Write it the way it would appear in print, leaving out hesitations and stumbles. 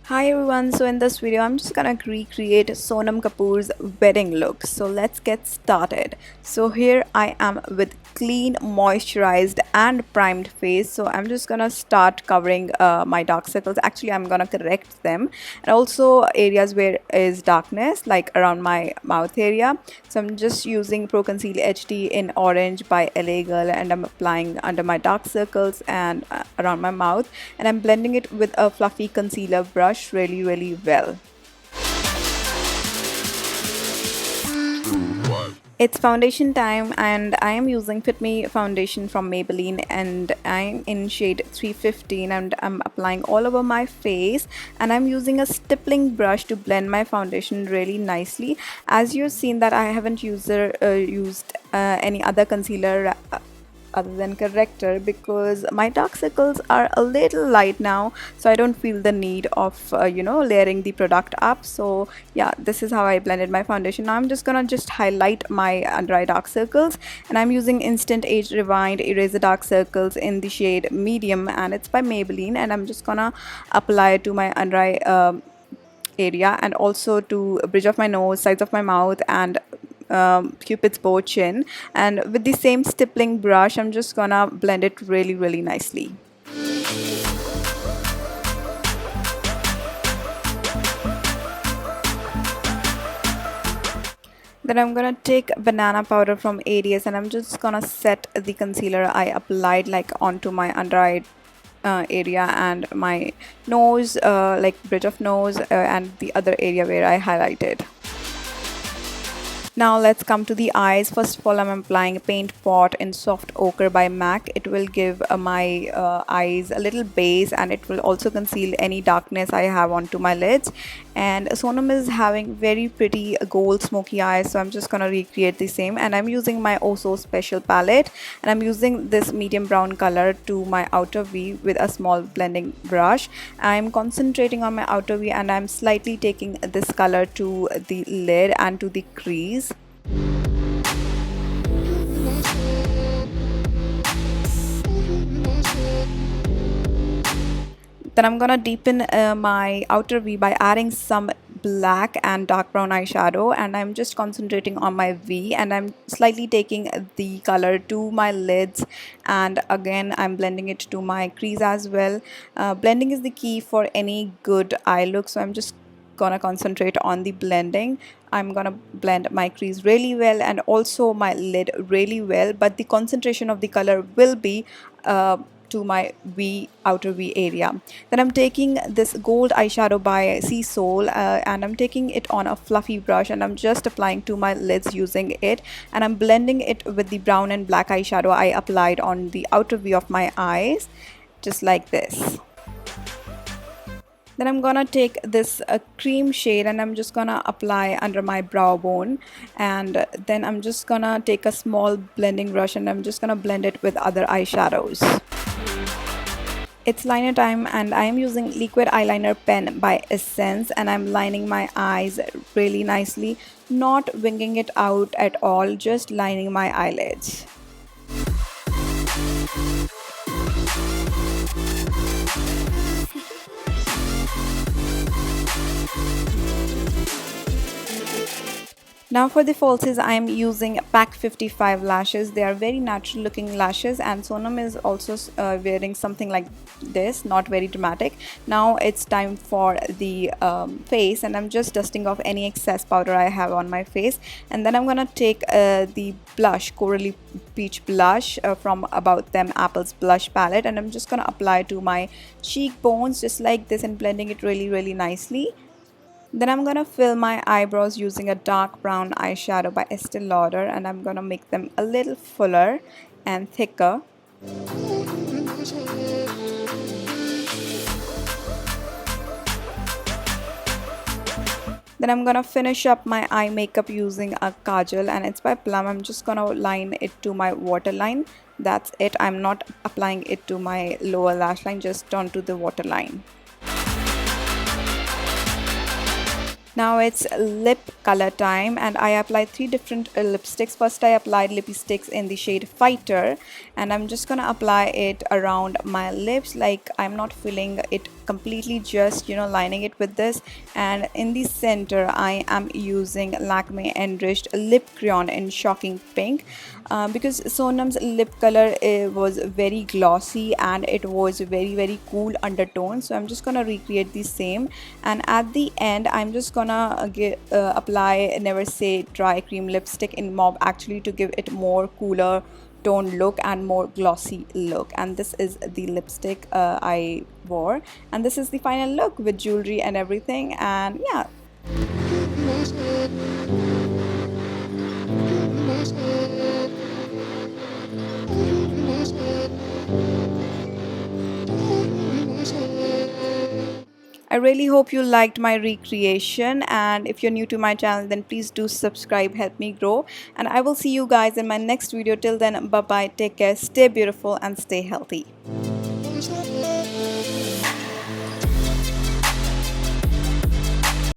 Hi everyone, so in this video I'm just gonna recreate Sonam Kapoor's wedding look. So let's get started. So here I am with clean, moisturized and primed face. So I'm just gonna start covering my dark circles. Actually I'm gonna correct them, and also areas where is darkness, like around my mouth area. So I'm just using Pro Conceal HD in Orange by LA Girl, and I'm applying under my dark circles and around my mouth, and I'm blending it with a fluffy concealer brush really well. It's foundation time, and I am using Fit Me foundation from Maybelline, and I'm in shade 315, and I'm applying all over my face, and I'm using a stippling brush to blend my foundation really nicely. As you've seen that I haven't used any other concealer other than corrector, because my dark circles are a little light now, so I don't feel the need of layering the product up. So yeah, this is how I blended my foundation. Now I'm just gonna highlight my under eye dark circles, and I'm using Instant Age Rewind Eraser Dark Circles in the shade medium, and it's by Maybelline, and I'm just gonna apply it to my under eye area, and also to bridge of my nose, sides of my mouth, and Cupid's bow, chin. And with the same stippling brush I'm just gonna blend it really nicely. Then I'm gonna take banana powder from ADS, and I'm just gonna set the concealer I applied like onto my under eye area and my nose, like bridge of nose, and the other area where I highlighted. Now let's come to the eyes. First of all, I'm applying a paint pot in Soft Ochre by MAC. It will give my eyes a little base, and it will also conceal any darkness I have onto my lids. And Sonam is having very pretty gold smoky eyes, so I'm just gonna recreate the same. And I'm using my Oh So Special palette, and I'm using this medium brown color to my outer V with a small blending brush. I'm concentrating on my outer V, and I'm slightly taking this color to the lid and to the crease. Then I'm gonna deepen my outer V by adding some black and dark brown eyeshadow, and I'm just concentrating on my V, and I'm slightly taking the color to my lids, and again I'm blending it to my crease as well. Blending is the key for any good eye look, so I'm just gonna concentrate on the blending. I'm gonna blend my crease really well and also my lid really well, but the concentration of the color will be to my V, outer V area. Then I'm taking this gold eyeshadow by Sea Soul, and I'm taking it on a fluffy brush, and I'm just applying to my lids using it, and I'm blending it with the brown and black eyeshadow I applied on the outer V of my eyes, just like this. Then I'm gonna take this cream shade, and I'm just gonna apply under my brow bone, and then I'm just gonna take a small blending brush, and I'm just gonna blend it with other eyeshadows. It's liner time, and I am using Liquid Eyeliner Pen by Essence, and I'm lining my eyes really nicely, not winging it out at all, just lining my eyelids. Now for the falsies, I am using Pack 55 lashes. They are very natural looking lashes, and Sonam is also wearing something like this, not very dramatic. Now it's time for the face, and I'm just dusting off any excess powder I have on my face, and then I'm gonna take the blush, Corally Peach blush from About Them Apples blush palette, and I'm just gonna apply to my cheekbones just like this, and blending it really nicely. Then I'm gonna fill my eyebrows using a dark brown eyeshadow by Estee Lauder, and I'm gonna make them a little fuller and thicker. Then I'm gonna finish up my eye makeup using a kajal, and it's by Plum. I'm just gonna line it to my waterline. That's it. I'm not applying it to my lower lash line, just onto the waterline. Now it's lip color time, and I applied three different lipsticks. First I applied Lippie Stix in the shade Fighter, and I'm just gonna apply it around my lips, like I'm not filling it completely, just lining it with this. And in the center I am using LAKME Enriched Lip Crayon in Shocking Pink, because Sonam's lip color was very glossy and it was very cool undertone, so I'm just gonna recreate the same. And at the end I'm just gonna apply Never Say Dry Cream lipstick in Mauve, actually to give it more cooler tone look and more glossy look. And this is the lipstick I wore, and this is the final look with jewelry and everything. And yeah. I really hope you liked my recreation, and if you're new to my channel then please do subscribe, help me grow, and I will see you guys in my next video. Till then, bye bye, take care, stay beautiful and stay healthy.